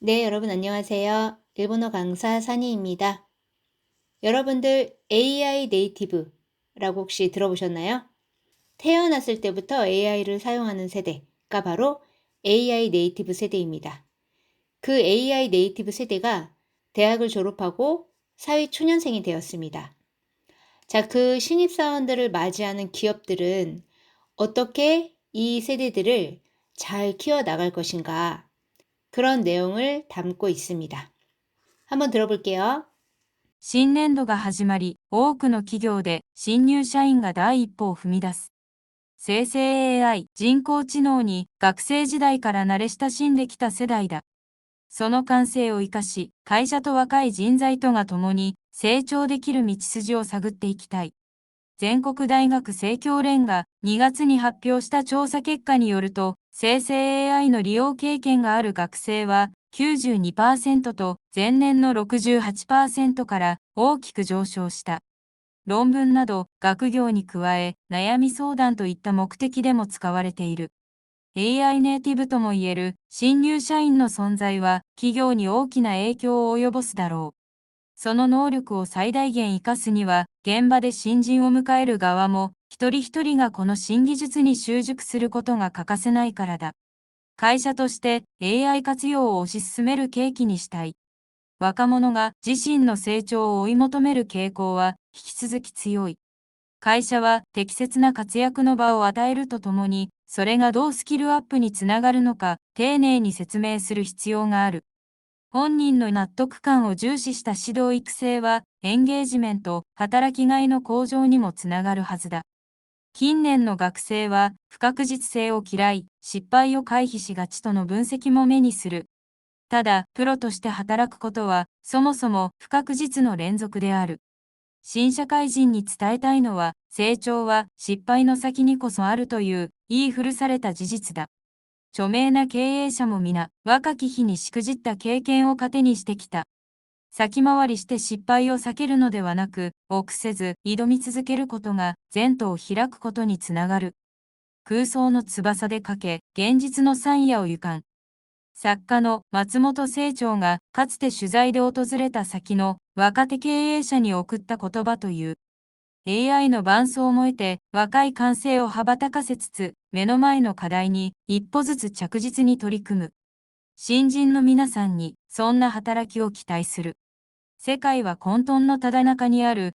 네, 여러분 안녕하세요. 일본어 강사 산이입니다. 여러분들 AI 네이티브라고 혹시 들어보셨나요? 태어났을 때부터 AI를 사용하는 세대가 바로 AI 네이티브 세대입니다. 그 AI 네이티브 세대가 대학을 졸업하고 사회 초년생이 되었습니다. 자, 그 신입사원들을 맞이하는 기업들은 어떻게 이 세대들을 잘 키워나갈 것인가? 그런 내용을 담고 있습니다. 한번 들어볼게요. 新年度が始まり、多くの企業で新入社員が第一歩を踏み出す。生成 AI、人工知能に学生時代から慣れ親しんできた世代だ。その感性を生かし、会社と若い人材とが共に成長できる道筋を探っていきたい。全国大学生協連が2月に発表した調査結果によると、生成 AI の利用経験がある学生は 92% と前年の 68% から大きく上昇した。論文など学業に加え悩み相談といった目的でも使われている。AI ネイティブともいえる新入社員の存在は企業に大きな影響を及ぼすだろう。その能力を最大限活かすには、現場で新人を迎える側も、一人一人がこの新技術に習熟することが欠かせないからだ。会社として AI 活用を推し進める契機にしたい。若者が自身の成長を追い求める傾向は引き続き強い。会社は適切な活躍の場を与えるとともに、それがどうスキルアップにつながるのか、丁寧に説明する必要がある。本人の納得感を重視した指導育成は、エンゲージメント、働きがいの向上にもつながるはずだ。近年の学生は、不確実性を嫌い、失敗を回避しがちとの分析も目にする。ただ、プロとして働くことは、そもそも不確実の連続である。新社会人に伝えたいのは、成長は失敗の先にこそあるという言い古された事実だ。著名な経営者も皆、若き日にしくじった経験を糧にしてきた。先回りして失敗を避けるのではなく、臆せず挑み続けることが前途を開くことにつながる。空想の翼でかけ、現実の山野を行かん。作家の松本清張がかつて取材で訪れた先の若手経営者に送った言葉という。AI の伴走を得て若い感性を羽ばたかせつつ目の前の課題に一歩ずつ着実に取り組む。新人の皆さんにそんな働きを期待する。世界は混沌のただ中にある。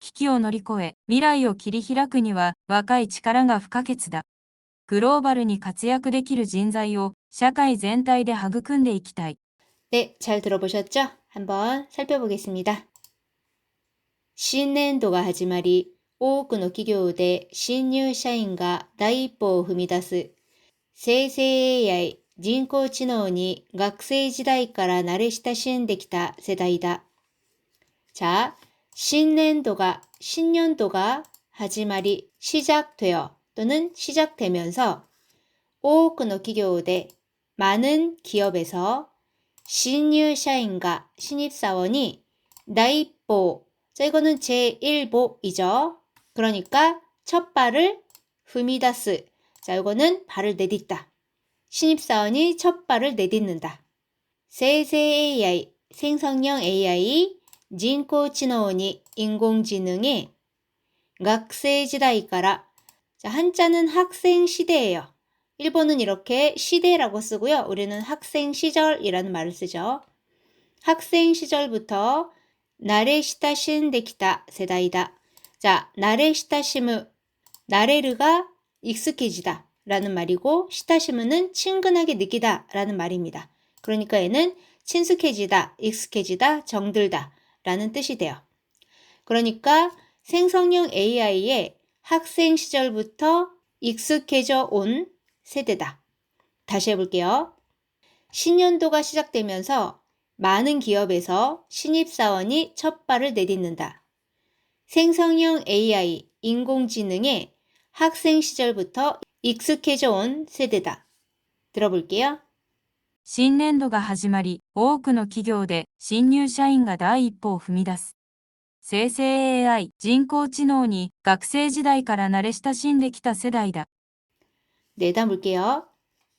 危機を乗り越え未来を切り開くには若い力が不可欠だ。グローバルに活躍できる人材を社会全体で育んでいきたい。네, 잘 들어보셨죠? 한번 살펴보겠습니다. 신년도가始まり、多くの企業で新入社員が第一歩を踏み出す。生成 AI、人工知能に学生時代から慣れ親しんできた世代だ。자, 신년도가 始まり, 시작되어 또는 시작되면서 多くの企業で 많은 기업에서 신入社員과 신입사원이 나이보, 자 이거는 제1보이죠. 그러니까 첫 발을 후미다스, 자 이거는 발을 내딛다. 신입사원이 첫 발을 내딛는다. 생成AI, 생성형 AI, 인工知能이 인공지능이 학생時代から, 자 한자는 학생 시대예요. 일본은 이렇게 시대라고 쓰고요. 우리는 학생 시절이라는 말을 쓰죠. 학생 시절부터 나레시타신데키타 세다이다. 자, 나레시타시무, 나레르가 익숙해지다 라는 말이고 시타시무는 친근하게 느끼다 라는 말입니다. 그러니까 얘는 친숙해지다, 익숙해지다, 정들다 라는 뜻이 돼요. 그러니까 생성형 AI에 학생 시절부터 익숙해져 온 세대다. 다시 해볼게요. 신년도가 시작되면서 많은 기업에서 신입사원이 첫 발을 내딛는다. 생성형 AI, 인공지능에 학생 시절부터 익숙해져 온 세대다. 들어볼게요. 新年度が始まり、多くの企業で新入社員が第一歩を踏み出す。生成 AI、人工知能に学生時代から慣れ親しんできた世代だ。내다볼게요.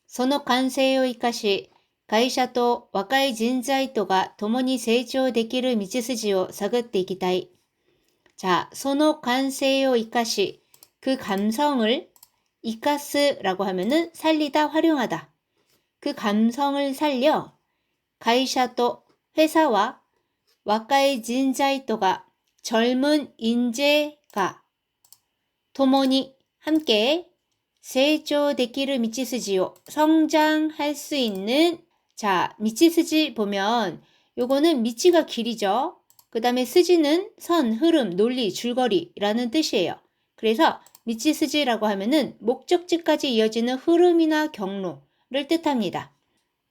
その感性を生かし、会社と若い人材とが共に成長できる道筋を探っていきたい。 자, 선호 관세요 이카시. 그 감성을 이카스라고 하면은 살리다, 활용하다. 그 감성을 살려 가이샤또 회사와 와카이 진자이토가 젊은 인재가 도모니 함께 세조できる 미치스지요. 성장할 수 있는 자, 미치스지 보면 요거는 미치가 길이죠. 그 다음에 스지는 선, 흐름, 논리, 줄거리라는 뜻이에요. 그래서 미치스지라고 하면은 목적지까지 이어지는 흐름이나 경로를 뜻합니다.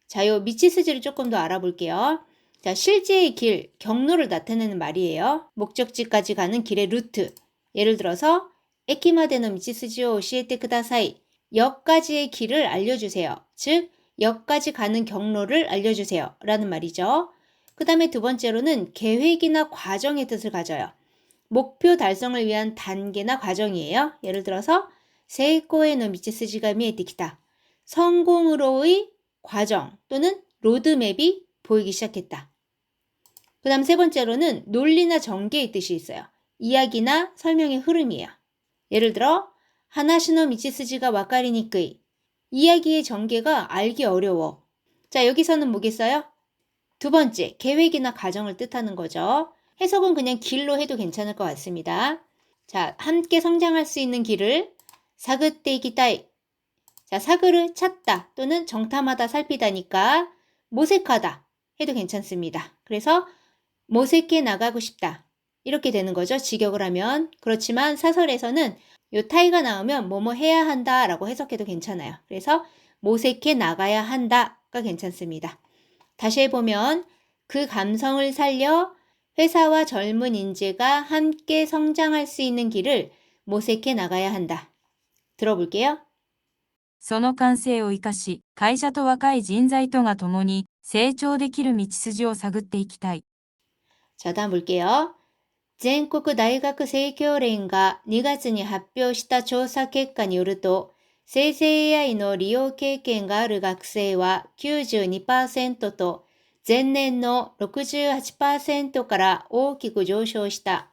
자, 요 미치스지를 조금 더 알아볼게요. 자, 실제의 길, 경로를 나타내는 말이에요. 목적지까지 가는 길의 루트. 예를 들어서 에키마데노 미치스지오 오시에테 쿠다사이. 역까지의 길을 알려주세요. 즉, 역까지 가는 경로를 알려주세요. 라는 말이죠. 그 다음에 두 번째로는 계획이나 과정의 뜻을 가져요. 목표 달성을 위한 단계나 과정이에요. 예를 들어서 세이코에노 미치스지가 미에테키다. 성공으로의 과정 또는 로드맵이 보이기 시작했다. 그 다음 세 번째로는 논리나 전개의 뜻이 있어요. 이야기나 설명의 흐름이에요. 예를 들어 하나시노 미치스지가 와카리니쿠이. 이야기의 전개가 알기 어려워. 자, 여기서는 뭐겠어요? 두 번째, 계획이나 과정을 뜻하는 거죠. 해석은 그냥 길로 해도 괜찮을 것 같습니다. 자, 함께 성장할 수 있는 길을 사그떼이기타이. 자, 사그를 찾다 또는 정탐하다, 살피다니까 모색하다 해도 괜찮습니다. 그래서 모색해 나가고 싶다. 이렇게 되는 거죠. 직역을 하면. 그렇지만 사설에서는 요 타이가 나오면 뭐뭐 해야 한다 라고 해석해도 괜찮아요. 그래서 모색해 나가야 한다가 괜찮습니다. 다시 해보면 그 감성을 살려 회사와 젊은 인재가 함께 성장할 수 있는 길을 모색해 나가야 한다. 들어볼게요. その感性を生かし、会社と若い人材とが共に成長できる道筋を探っていきたい。 자, 다음 볼게요. 全国大学生協連が2月に発表した調査結果によると、生成 AI の利用経験がある学生は 92% と前年の 68% から大きく上昇した。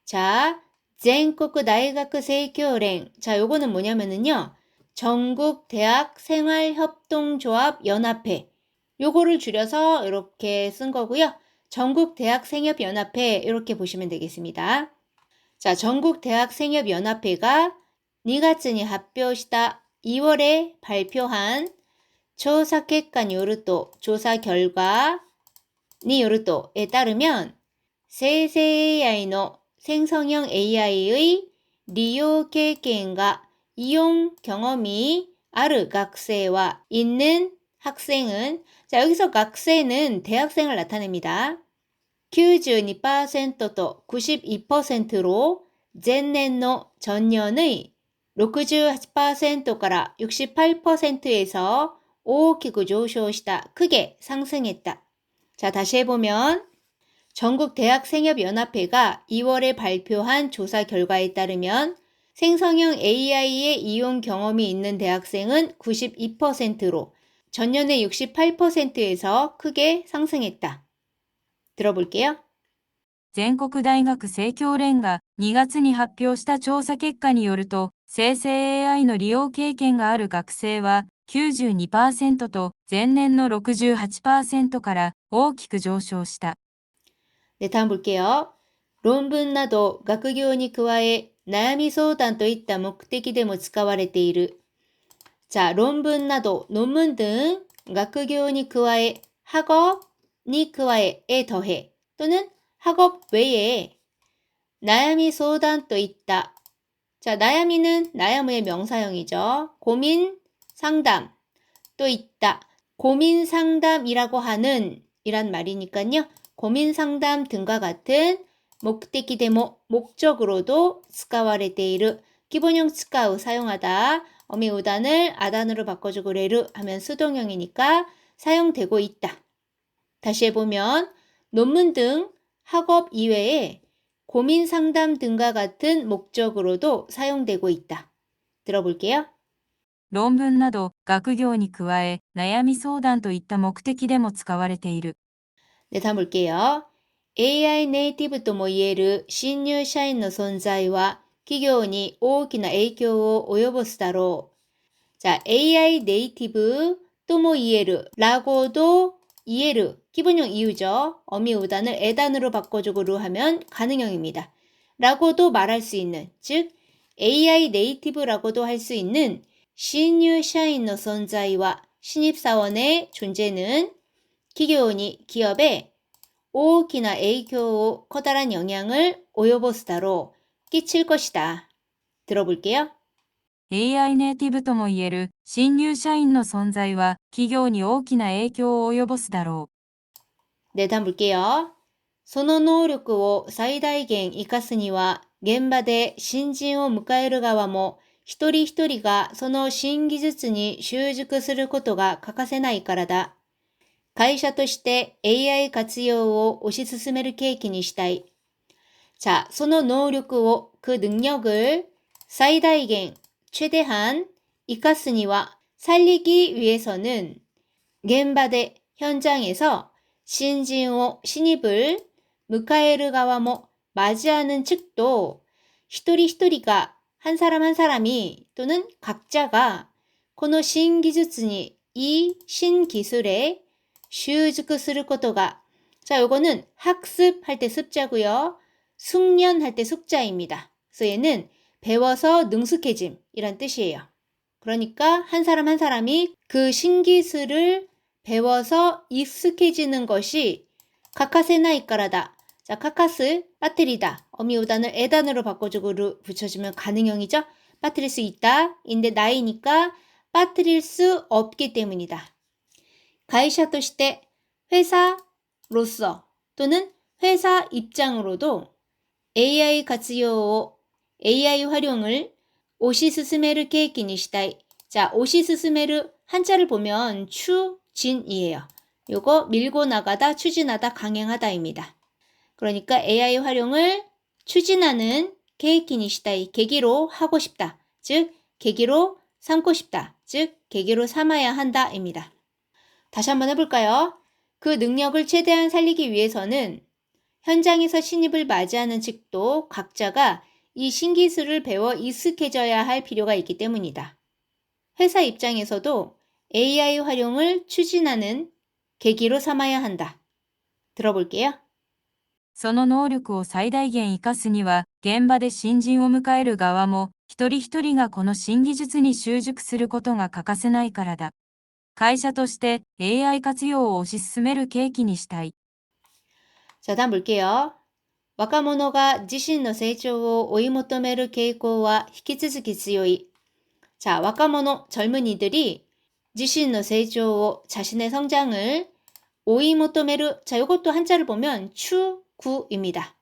자, 全国大学生協連. 자, 요거는 뭐냐면은요. 전국 대학 생활협동조합 연합회. 요거를 줄여서 이렇게 쓴 거고요. 전국 대학 생협연합회 이렇게 보시면 되겠습니다. 자, 전국 대학 생협연합회가 2月に 発表した 2월에 발표한 조사 결과니 요르또 조사 결과니 요르또에 따르면 생成 AI의 생성형 AI의 리용 경험과 이용 경험이 아르 학생과 있는 학생은 자, 여기서 학생은 대학생을 나타냅니다. 92%또 92%로 전년의 전년의 68%から 68%에서 大きく上昇した 크게 상승했다. 자, 다시 해보면 전국 대학 생협연합회가 2월에 발표한 조사 결과에 따르면 생성형 AI의 이용 경험이 있는 대학생은 92%로 전년의 68%에서 크게 상승했다. 들어볼게요. 全国大学生協連が2月に発表した調査結果によると、生成 AI の利用経験がある学生は 92% と前年の 68% から大きく上昇した。 네, 다음 볼게요.論文など学業に加え悩み相談といった目的でも使われている。 자, 論文など 논문 등学業に加え학업니 그와에에 더해 또는 학업 외에 나야미 소단도 있다. 자, 나야미는 나야무의 명사형이죠. 고민 상담 또 있다. 고민 상담이라고 하는 이란 말이니까요. 고민 상담 등과 같은 목적이 데모 목적으로도 使われている 기본형 使う사용하다. 어미 우단을 아단으로 바꿔주고 레르 하면 수동형이니까 사용되고 있다. 다시 해보면 논문 등 학업 이외에 고민 상담 등과 같은 목적으로도 사용되고 있다. 들어볼게요. 論文など学業に加え悩み相談といった目的でも使われている。 네, 다음 볼게요. AI 네이티브とも言える新入社員の存在は企業に大きな影響を及ぼすだろう. 자, AI 네이티브とも言える라고도 이해를 기본형 이유죠. 어미 우단을 에단으로 바꿔주고로 하면 가능형입니다. 라고도 말할 수 있는, 즉 AI 네이티브라고도 할 수 있는 신유 샤인의 존재와 신입사원의 존재는 기업에 大きな影響を 커다란 영향을 及ぼすだろう 끼칠 것이다. 들어볼게요. AI ネイティブとも言える新入社員の存在は企業に大きな影響を及ぼすだろう。 네, 다음 볼게요. その能力を最大限活かすには現場で新人を迎える側も一人一人がその新技術に習熟することが欠かせないからだ。会社として AI 活用を推し進める契機にしたい。 자, その能力を 그 능력을 最大限 최대한 活かすには 살리기 위해서는 現場で 현장에서 신입을 迎える側も 맞이하는 측도 一人一人が 한 사람 한 사람이 또는 각자가 この新技術に 이 신기술에 習熟することが 자, 요거는 학습할 때 습자고요. 숙련할 때 숙자입니다. 그래서 얘는 배워서 능숙해짐 이란 뜻이에요. 그러니까 한 사람 한 사람이 그 신기술을 배워서 익숙해지는 것이 카카세나이까라다. 자, 카카스, 빠뜨리다. 어미우단을 에단으로 바꿔주고 붙여주면 가능형이죠. 빠뜨릴 수 있다. 인데 나이니까 빠뜨릴 수 없기 때문이다. 가이샤として 회사로서 또는 회사 입장으로도 AI活用を AI 활용을 오시스스메르 계획이 시다이. 자, 오시스스메르 한자를 보면 추진이에요. 요거 밀고 나가다, 추진하다, 강행하다입니다. 그러니까 AI 활용을 추진하는 계획이 시다이. 계기로 하고 싶다. 즉, 계기로 삼고 싶다. 즉, 계기로 삼아야 한다입니다. 다시 한번 해볼까요? 그 능력을 최대한 살리기 위해서는 현장에서 신입을 맞이하는 측도 각자가 이 신기술을 배워 익숙해져야 할 필요가 있기 때문이다. 회사 입장에서도 AI 활용을 추진하는 계기로 삼아야 한다. 들어볼게요. その能力を最大限活かすには現場で新人を迎える側も一人一人がこの新技術に習熟することが欠かせないからだ。会社として AI 活用を推し進める契機にしたい。 자, 다음 볼게요. 若者が自身の成長を追い求める傾向は引き続き強い. 자, 若者, 젊은이들이 自身の成長を 자신의 성장을 追い求める. 자, 이것도 한자를 보면 추구입니다.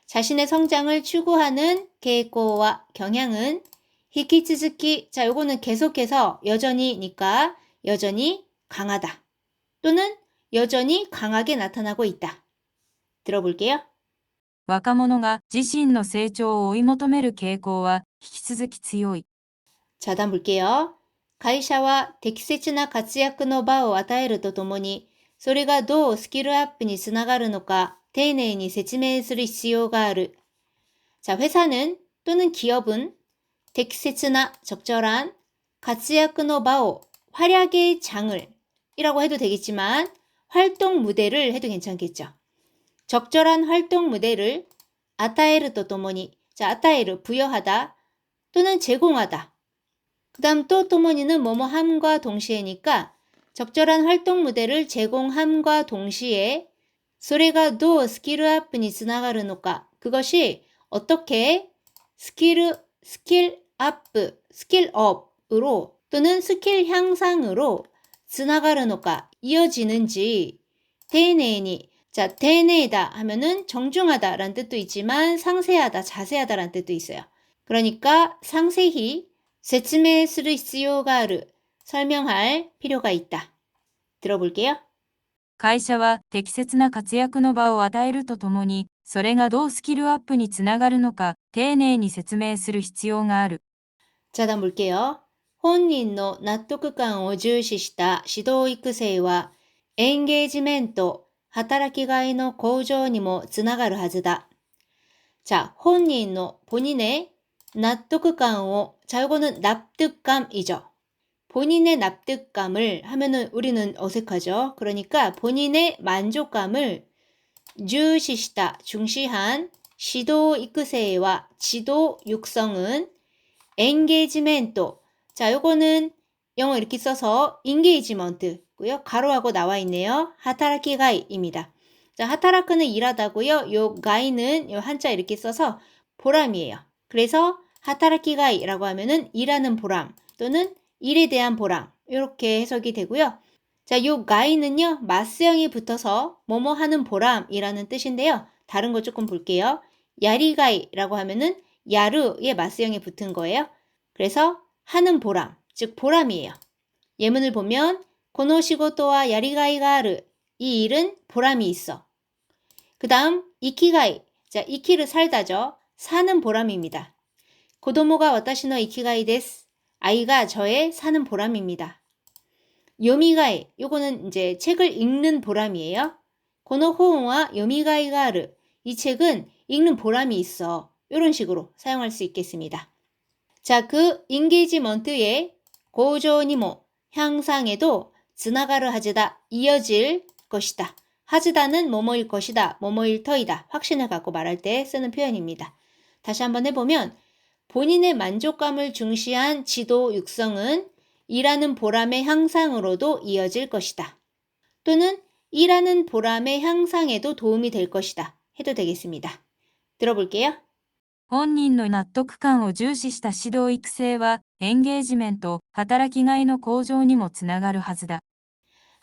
자신의 성장을 추구하는 계획과 경향은 히키츠즈키. 자, 요거는 계속해서 여전히니까 여전히 강하다. 또는 여전히 강하게 나타나고 있다. 들어볼게요. 若者が自身の成長を追い求める傾向は引き続き強い。 자, 다음 볼게요. 会社は適切な活躍の場を与えるとともに、それがどうスキルアップにつながるのか丁寧に説明する必要がある. 자, 회사는 또는 기업은適切な, 적절한, 活躍の場を, 활약의 장을 이라고 해도 되겠지만 활동 무대를 해도 괜찮겠죠. 적절한 활동 무대를 아타에르 또 또모니. 자, 아타에르 부여하다 또는 제공하다. 그 다음 또 또모니는 뭐뭐함과 동시에니까 적절한 활동 무대를 제공함과 동시에 それがどうスキルアップにつながるのか. 그것이 어떻게 스킬업으로 또는 스킬 향상으로 つながるのか, 이어지는지丁寧に. 자, 丁寧다 하면은 정중하다 라는 뜻도 있지만 상세하다, 자세하다 라는 뜻도 있어요. 그러니까 상세히 説明する必要がある, 설명할 필요가 있다. 들어볼게요. 会社は適切な活躍の場を与えるとともに、それがどうスキルアップにつながるのか丁寧に説明する必要がある。 자, 다음 볼게요. 本人の納得感を重視した指導育成は、エンゲージメント、働きがいの向上にもつながるはずだ。자, 본인의 납득감을, 자, 요거는 납득감이죠. 본인의 납득감을 하면은 우리는 어색하죠. 그러니까 본인의 만족감을 주시시다, 중시한 시도育成와 지도 육성은 엔게이지멘트. 자, 요거는 영어 이렇게 써서 인게이지먼트고요. 가로하고 나와 있네요. 하타라키가이입니다. 자, 하타라크는 일하다고요. 요 가이는 요 한자 이렇게 써서 보람이에요. 그래서 하타라키가이라고 하면은 일하는 보람 또는 일에 대한 보람 이렇게 해석이 되고요. 자, 요 가이는요. 마스형이 붙어서 뭐뭐 하는 보람이라는 뜻인데요. 다른 거 조금 볼게요. 야리가이라고 하면은 야르의 마스형이 붙은 거예요. 그래서 하는 보람, 즉 보람이에요. 예문을 보면 고노시고토와 야리가이가 아르, 이 일은 보람이 있어. 그 다음 이키가이, 자 이키를 살다죠. 사는 보람입니다. 고도모가 와타시노 이키가이 데스, 아이가 저의 사는 보람입니다. 요미가이, 요거는 이제 책을 읽는 보람이에요. 고노 호응와 요미가이가 아르, 이 책은 읽는 보람이 있어. 이런 식으로 사용할 수 있겠습니다. 자, 그 인게이지먼트의 고조니모, 향상에도 즈나가르 하즈다, 이어질 것이다. 하즈다는 뭐뭐일 것이다, 뭐뭐일 터이다. 확신을 갖고 말할 때 쓰는 표현입니다. 다시 한번 해보면 본인의 만족감을 중시한 지도 육성은 일하는 보람의 향상으로도 이어질 것이다. 또는 일하는 보람의 향상에도 도움이 될 것이다. 해도 되겠습니다. 들어볼게요. 本人の納得感を重視した指導育成は、エンゲージメント、働きがいの向上にもつながるはずだ。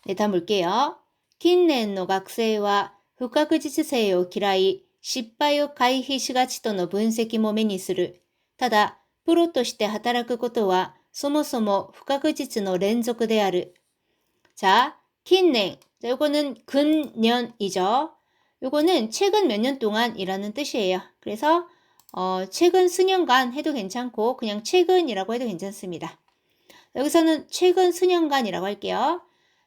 네, 다음 볼게요. 近年の学生は不確実性を嫌い、失敗を回避しがちとの分析も目にする。ただ、プロとして働くことは、そもそも不確実の連続である。 자, 近年. 자, 요거는 근년이죠. 요거는 최근 몇 년 동안이라는 뜻이에요. 그래서 최근 수년간 해도 괜찮고 그냥 최근이라고 해도 괜찮습니다. 여기서는 최근 수년간이라고 할게요.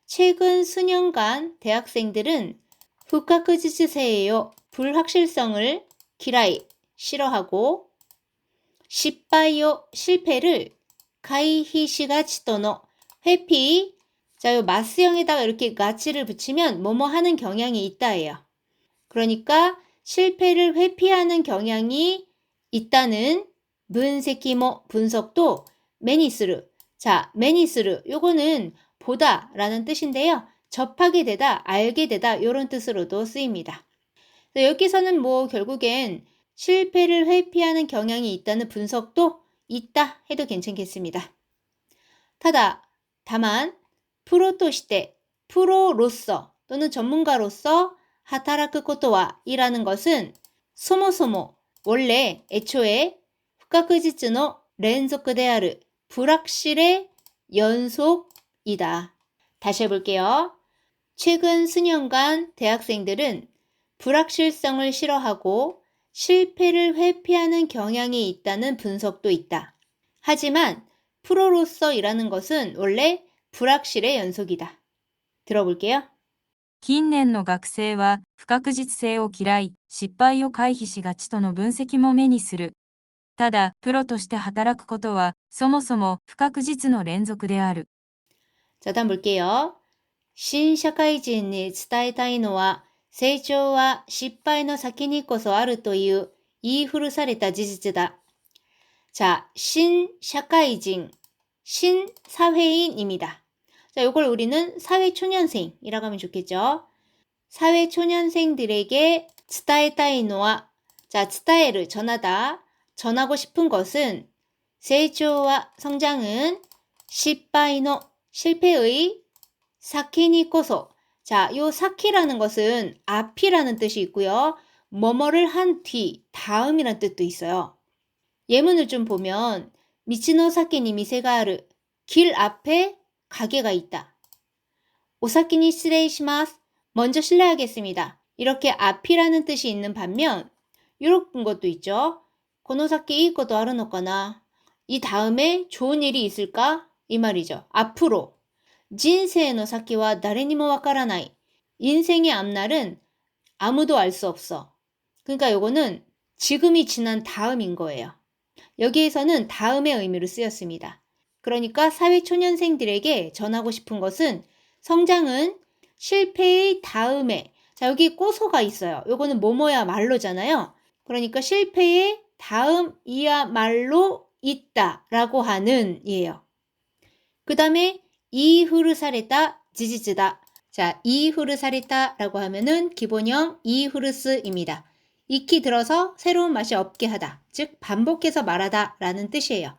최근 수년간 대학생들은 후카크지츠세예요. 불확실성을 기라이, 싫어하고 실패요, 실패를 가이히시가치도노 회피. 자, 요 마스형에다가 이렇게 가치를 붙이면 뭐뭐 하는 경향이 있다예요. 그러니까 실패를 회피하는 경향이 있다는 분세키모 분석도 매니스루. 자, 매니스루 요거는 보다라는 뜻인데요. 접하게 되다, 알게 되다 이런 뜻으로도 쓰입니다. 여기서는 뭐 결국엔 실패를 회피하는 경향이 있다는 분석도 있다 해도 괜찮겠습니다. 다만 프로として 프로로서 또는 전문가로서 하타라크 코토와 일하는 것은 소모소모 원래 애초에 후카크지츠노 렌소크である 불확실의 연속이다. 다시 해볼게요. 최근 수년간 대학생들은 불확실성을 싫어하고 실패를 회피하는 경향이 있다는 분석도 있다. 하지만 프로로서 일하는 것은 원래 불확실의 연속이다. 들어볼게요. 近年の学生は不確実性を嫌い、失敗を回避しがちとの分析も目にする。ただ、プロとして働くことは、そもそも不確実の連続である。 자, 다음 볼게요. 신社会人に伝えたいのは、成長は失敗の先にこそあるという言い古された事実だ. 자, 신社会人, 신사회인입니다. 자, 요걸 우리는 사회초년생이라고 하면 좋겠죠. 사회초년생들에게 伝えたいのは, 자, 伝える, 전하다, 전하고 싶은 것은 成長は, 성장은 失敗の, 실패의 先にこそ. 자, 요 사키라는 것은 앞이라는 뜻이 있고요. 뭐뭐를 한 뒤, 다음이라는 뜻도 있어요. 예문을 좀 보면 미치노 사키니 미세가 아르, 길 앞에 가게가 있다. 오사키니 시레이시마스, 먼저 실례하겠습니다. 이렇게 앞이라는 뜻이 있는 반면 이런 것도 있죠. 고노사키 이 것도 아르노까나, 이 다음에 좋은 일이 있을까? 이 말이죠. 앞으로. 진세의 사키와 나레니모 와카라나이. 인생의 앞날은 아무도 알 수 없어. 그러니까 요거는 지금이 지난 다음인 거예요. 여기에서는 다음의 의미로 쓰였습니다. 그러니까 사회초년생들에게 전하고 싶은 것은 성장은 실패의 다음에, 자, 여기 꼬소가 있어요. 요거는 뭐뭐야 말로잖아요. 그러니까 실패의 다음이야말로 있다라고 하는 이에요. 그 다음에 이후를 사레다 지지즈다. 자, 이후를 사레다라고 하면은 기본형 이후르스입니다. 익히 들어서 새로운 맛이 없게 하다. 즉 반복해서 말하다 라는 뜻이에요.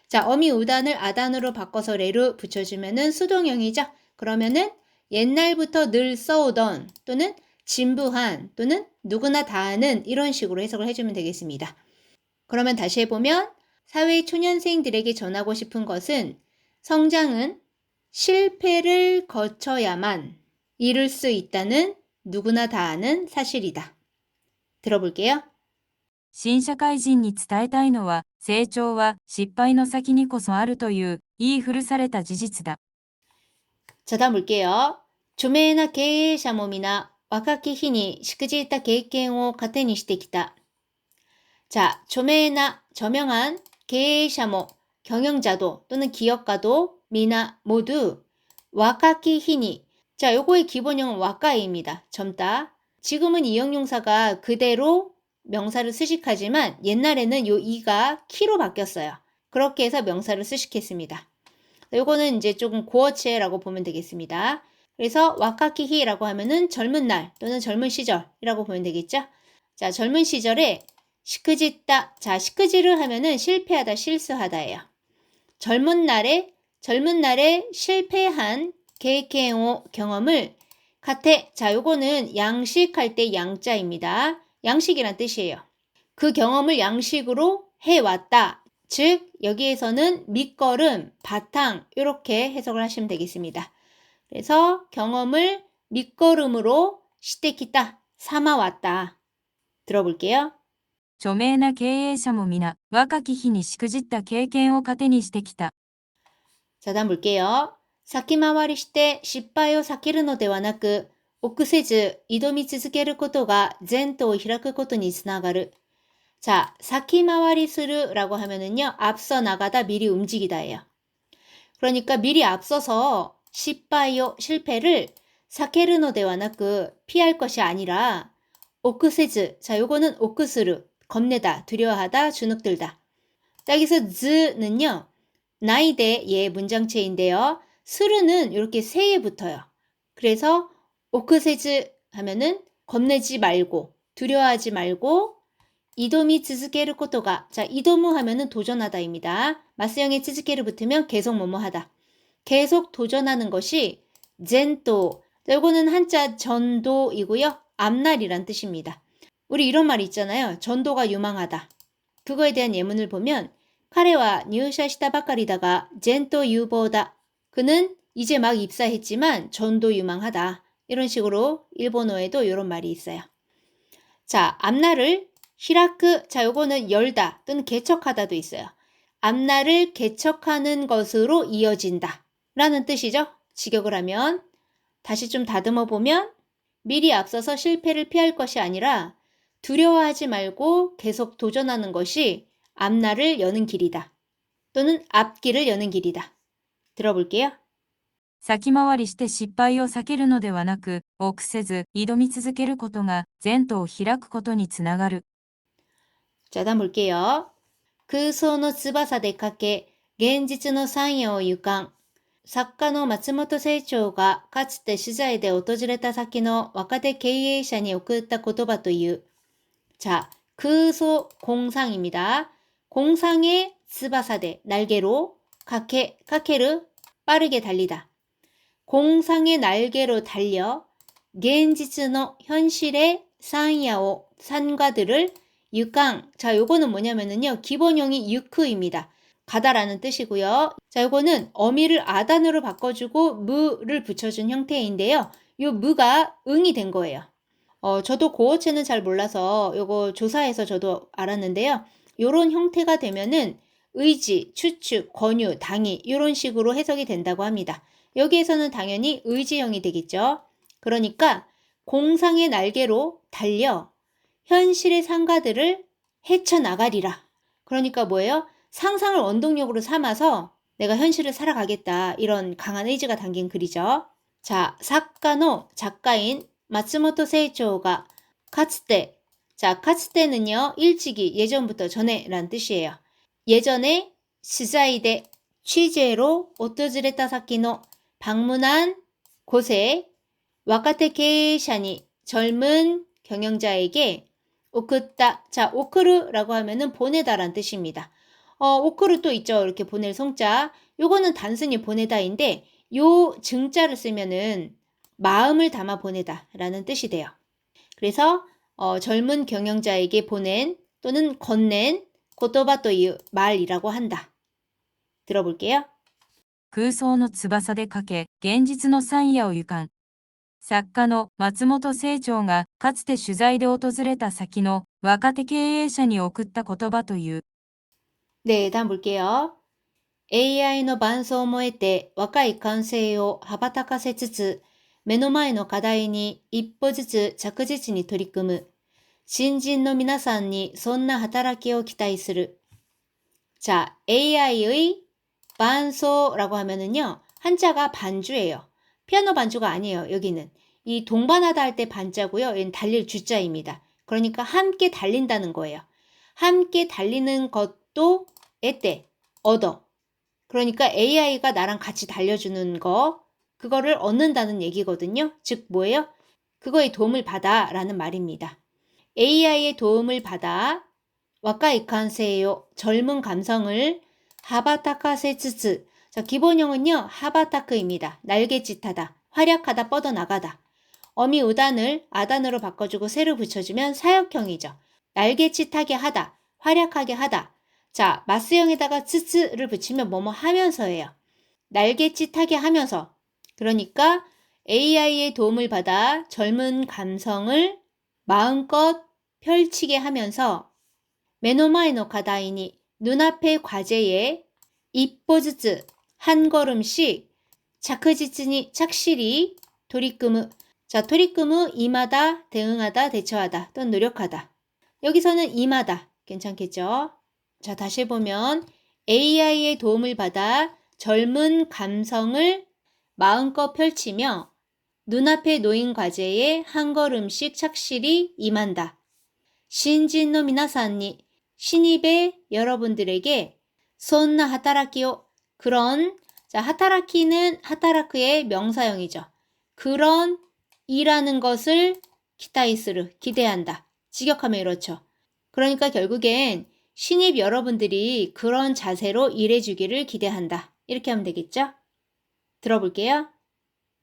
자, 어미 우단을 아단으로 바꿔서 레로 붙여주면은 수동형이죠. 그러면은 옛날부터 늘 써오던 또는 진부한 또는 누구나 다 아는 이런 식으로 해석을 해주면 되겠습니다. 그러면 다시 해보면 사회 초년생들에게 전하고 싶은 것은 성장은 실패를 거쳐야만 이룰 수 있다는 누구나 다 아는 사실이다. 들어볼게요. 新社会人に伝えたいのは、成長は失敗の先にこそあるという言い古された事実だ。 자, 다음 볼게요. 조매나経営者も皆若き日にしくじった経験を糧にしてきた. 자, 조매나 저명한経営者も 경영자도 또는 기업가도 미나 모두 와카키 히니. 자, 요거의 기본형은 와카이입니다. 젊다. 지금은 이형용사가 그대로 명사를 수식하지만 옛날에는 요 이가 키로 바뀌었어요. 그렇게 해서 명사를 수식했습니다. 요거는 이제 조금 고어체라고 보면 되겠습니다. 그래서 와카키히라고 하면은 젊은 날 또는 젊은 시절이라고 보면 되겠죠. 자, 젊은 시절에 시크짓다. 자, 시크지를 하면은 실패하다, 실수하다예요. 젊은 날에 실패한 게이케오 경험을 카테. 자, 요거는 양식할 때 양자입니다. 양식이란 뜻이에요. 그 경험을 양식으로 해왔다. 즉 여기에서는 밑거름, 바탕 이렇게 해석을 하시면 되겠습니다. 그래서 경험을 밑거름으로 시테키다, 삼아왔다. 들어볼게요. 著名な経営者も皆、若き日にしくじった経験を糧にしてきた。 자, 다음 볼게요. 사키마와리 시대 실패를 避けるのではなく、臆せず挑み続けることが前途を開くことにつながる. 자, 사키마와리 스르라고 하면은요, 앞서 나가다 미리 움직이다예요. 그러니까 미리 앞서서 실패요, 실패를 避けるのではなく 피할 것이 아니라 오크세즈. 자, 요거는 오크스르. 겁내다, 두려워하다, 주눅들다. 자, 여기서 즈는요, 나이대의 문장체인데요. 스르는 이렇게 세에 붙어요. 그래서 오크세즈 하면은 겁내지 말고, 두려워하지 말고, 이도미 츠즈케르 코토가. 자, 이도무 하면은 도전하다입니다. 마스형에 츠즈케르 붙으면 계속 뭐뭐하다. 계속 도전하는 것이 젠또. 자, 요거는 한자 전도이고요. 앞날이란 뜻입니다. 우리 이런 말 있잖아요. 전도가 유망하다. 그거에 대한 예문을 보면 카레와入社した 바까리다가 젠또 유보다. 그는 이제 막 입사했지만 전도 유망하다. 이런 식으로 일본어에도 이런 말이 있어요. 자, 앞날을 히라크. 자, 요거는 열다 또는 개척하다도 있어요. 앞날을 개척하는 것으로 이어진다 라는 뜻이죠. 직역을 하면 다시 좀 다듬어 보면 미리 앞서서 실패를 피할 것이 아니라 두려워하지 말고 계속 도전하는 것이 앞날을 여는 길이다. 또는 앞길을 여는 길이다. 들어볼게요. 先回りして失敗を避けるのではなく、臆せず挑み続けることが前途を開くことにつながる。 자, 다음 볼게요. 그소의翼でかけ、現実の山野を行かん。作家の松本清張がかつて取材で訪れた先の若手経営者に送った言葉という. 자, 그소 공상입니다. 공상의 翼대 날개로 카케르 빠르게 달리다. 공상의 날개로 달려 겐지츠의 현실의 산야오 산과들을 유강. 자, 요거는 뭐냐면은요. 기본형이 유크입니다. 가다라는 뜻이고요. 자, 요거는 어미를 아단으로 바꿔주고 무를 붙여준 형태인데요. 요 무가 응이 된 거예요. 저도 고어체는 잘 몰라서 요거 조사해서 저도 알았는데요. 요런 형태가 되면은 의지, 추측, 권유, 당위 이런 식으로 해석이 된다고 합니다. 여기에서는 당연히 의지형이 되겠죠. 그러니까 공상의 날개로 달려 현실의 상가들을 헤쳐나가리라. 그러니까 뭐예요? 상상을 원동력으로 삼아서 내가 현실을 살아가겠다. 이런 강한 의지가 담긴 글이죠. 자, 작가노 작가인 마츠모토 세이초가 카츠테. 자, 카츠테는요, 일찍이 예전부터 전에란 뜻이에요. 예전에 시자이데 취재로 오토즈레타 사키노 방문한 곳에 와카테 게이샤니 젊은 경영자에게 오크다. 자, 오크르라고 하면은 보내다란 뜻입니다. 오크르 또 있죠. 이렇게 보낼 송자. 요거는 단순히 보내다인데 요 증자를 쓰면은 마음을 담아 보내다라는 뜻이 돼요. 그래서 젊은 경영자에게 보낸 또는 건넨 고토바という 말이라고 한다. 들어볼게요. 空想の翼でかけ、現実の山野を行かん。作家の松本清張がかつて取材で訪れた先の若手経営者に送った言葉という。 네, 다음 볼게요. AI の伴走も得て若い感性を羽ばたかせつつ、目の前の課題に一歩ずつ着実に取り組む。新人の皆さんにそんな働きを期待する。자, AI의 반소라고 하면은요, 한자가 반주예요. 피아노 반주가 아니에요, 여기는. 이 동반하다 할 때 반자고요, 얘는 달릴 주자입니다. 그러니까 함께 달린다는 거예요. 함께 달리는 것도 에때, 얻어. 그러니까 AI가 나랑 같이 달려주는 거, 그거를 얻는다는 얘기거든요. 즉 뭐예요? 그거에 도움을 받아 라는 말입니다. AI의 도움을 받아 와카이 칸세요 젊은 감성을 하바타카세츠츠. 자, 기본형은요, 하바타크입니다. 날개짓하다, 활약하다, 뻗어나가다. 어미 우단을 아단으로 바꿔주고 새로 붙여주면 사역형이죠. 날개짓하게 하다, 활약하게 하다. 자, 마스형에다가 츠츠를 붙이면 뭐뭐 하면서예요. 날개짓하게 하면서. 그러니까 AI의 도움을 받아 젊은 감성을 마음껏 펼치게 하면서 메노마이노 가다이니 눈앞의 과제에 이뽀즈츠 한 걸음씩 자크지츠니 착실히 도리끄무. 자, 도리끄무 임하다, 대응하다, 대처하다 또는 노력하다. 여기서는 임하다 괜찮겠죠? 자, 다시 보면 AI의 도움을 받아 젊은 감성을 마음껏 펼치며 눈앞에 놓인 과제에 한 걸음씩 착실히 임한다. 신진노 미나산니 신입의 여러분들에게 손나 하타라키요. 그런, 자, 하타라키는 하타라크의 명사형이죠. 그런 일하는 것을 기타이스르 기대한다. 직역하면 이렇죠. 그러니까 결국엔 신입 여러분들이 그런 자세로 일해주기를 기대한다. 이렇게 하면 되겠죠? 들어볼게요.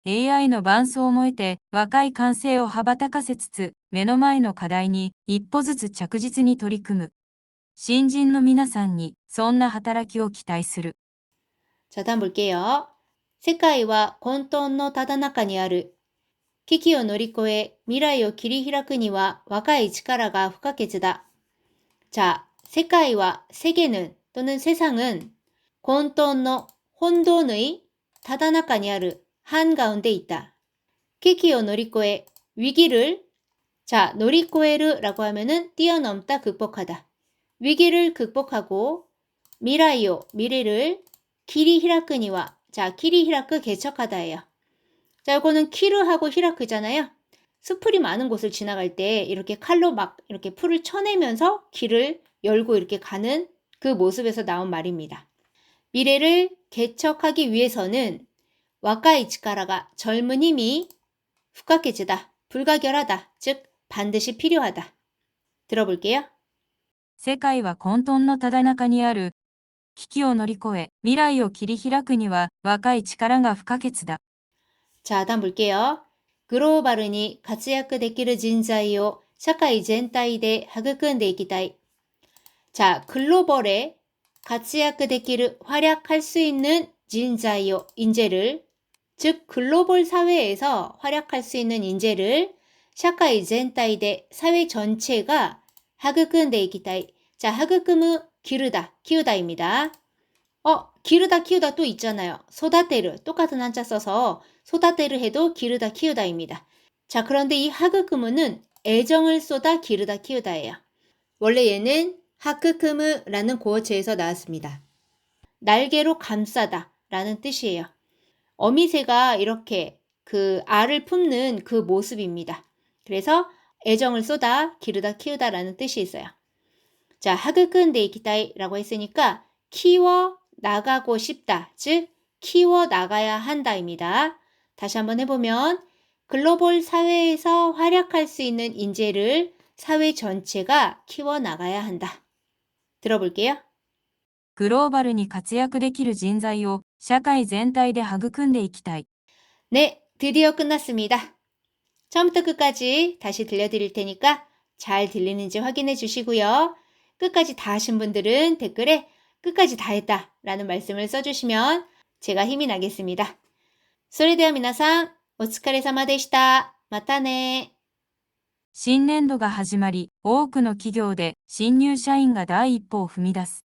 AI の伴走も得て若い感性を羽ばたかせつつ、目の前の課題に一歩ずつ着実に取り組む。新人の皆さんにそんな働きを期待する。 자, 다음 볼게요. 世界は混沌のただ中にある。危機を乗り越え未来を切り開くには若い力が不可欠だ。 자, 世界は 세계는 또는 세상은混沌の 혼돈의 ただ中にある 한가운데 있다. 기기を乗り越え 위기를 자, 노리코에르라고 하면은 뛰어넘다, 극복하다. 위기를 극복하고 미라이요, 미래를 길이 히라크니와 자, 길이 히라크 개척하다예요. 자, 이거는 키르하고 히라크잖아요. 숲풀이 많은 곳을 지나갈 때 이렇게 칼로 막 이렇게 풀을 쳐내면서 길을 열고 이렇게 가는 그 모습에서 나온 말입니다. 미래를 개척하기 위해서는 와카이 치카라가 젊은 힘이 후카케즈다, 불가결하다, 즉 반드시 필요하다. 들어볼게요. 世界は混沌のただ中にある。危機を乗り越え未来を切り開くには若い力が不可欠だ。 자, 다음 볼게요. 글로벌니 活躍できる人材を社会全体で育んでいきたい. 자, 글로벌에 活躍できる 활약할 수 있는 진자요 인재를 즉 글로벌 사회에서 활약할 수 있는 인재를 샤카이 젠타이데 사회 전체가 하그끈데 이기타이. 자, 하그끔의 기르다, 키우다입니다. 기르다, 키우다 또 있잖아요. 소다테르, 똑같은 한자 써서 소다테르 해도 기르다, 키우다입니다. 자, 그런데 이 하그크무는 애정을 쏟아 기르다, 키우다예요. 원래 얘는 하크크무라는 고어체에서 나왔습니다. 날개로 감싸다 라는 뜻이에요. 어미새가 이렇게 그 알을 품는 그 모습입니다. 그래서 애정을 쏟아 기르다, 키우다 라는 뜻이 있어요. 자, 하그큰 데이키타이라고 했으니까 키워 나가고 싶다, 즉 키워 나가야 한다입니다. 다시 한번 해보면 글로벌 사회에서 활약할 수 있는 인재를 사회 전체가 키워 나가야 한다. 들어볼게요. グローバルに活躍できる人材を社会全体で育んでいきたい。 네, 드디어 끝났습니다. 처음부터 끝까지 다시 들려드릴 테니까 잘 들리는지 확인해 주시고요. 끝까지 다 하신 분들은 댓글에 끝까지 다 했다 라는 말씀을 써주시면 제가 힘이 나겠습니다. それでは皆さん、お疲れ様でした。またね。新年度が始まり、多くの企業で新入社員が第一歩を踏み出す。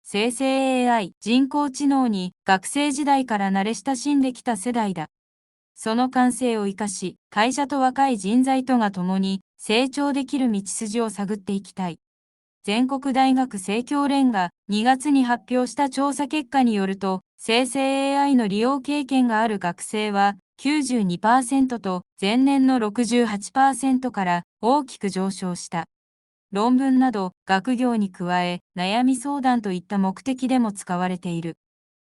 生成 AI、人工知能に学生時代から慣れ親しんできた世代だ。その感性を生かし、会社と若い人材とが共に成長できる道筋を探っていきたい。全国大学生協連が2月に発表した調査結果によると、生成 AI の利用経験がある学生は 92% と前年の 68% から大きく上昇した。論文など学業に加え悩み相談といった目的でも使われている。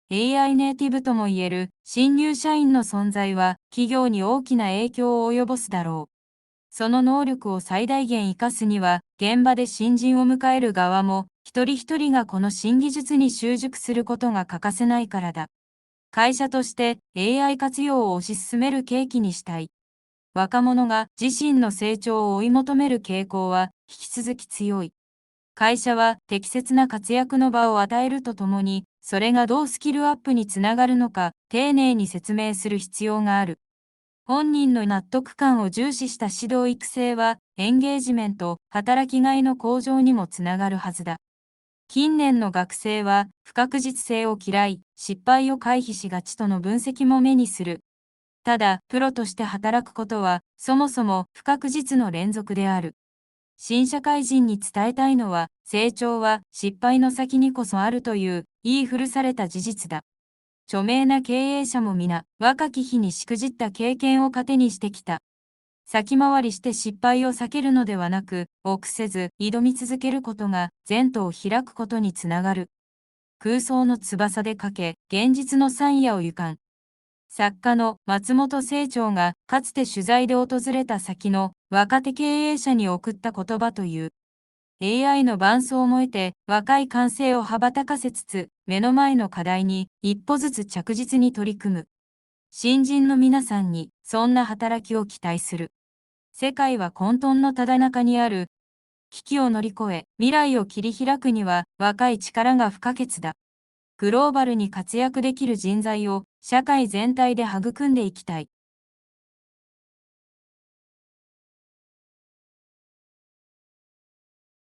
AI ネイティブともいえる新入社員の存在は企業に大きな影響を及ぼすだろう。その能力を最大限活かすには、現場で新人を迎える側も、一人一人がこの新技術に習熟することが欠かせないからだ。会社として AI 活用を推し進める契機にしたい。若者が自身の成長を追い求める傾向は引き続き強い。会社は適切な活躍の場を与えるとともに、それがどうスキルアップにつながるのか、丁寧に説明する必要がある。本人の納得感を重視した指導育成は、エンゲージメント、働きがいの向上にもつながるはずだ。近年の学生は、不確実性を嫌い、失敗を回避しがちとの分析も目にする。ただ、プロとして働くことは、そもそも不確実の連続である。新社会人に伝えたいのは、成長は失敗の先にこそあるという言い古された事実だ。著名な経営者も皆、若き日にしくじった経験を糧にしてきた。先回りして失敗を避けるのではなく、臆せず挑み続けることが前途を開くことにつながる。空想の翼でかけ、現実の山野を行かん。作家の松本清張がかつて取材で訪れた先の若手経営者に送った言葉という。AI の伴走を得て若い感性を羽ばたかせつつ目の前の課題に一歩ずつ着実に取り組む。新人の皆さんにそんな働きを期待する。世界は混沌のただ中にある。危機を乗り越え未来を切り開くには若い力が不可欠だ。グローバルに活躍できる人材を社会全体で育んでいきたい。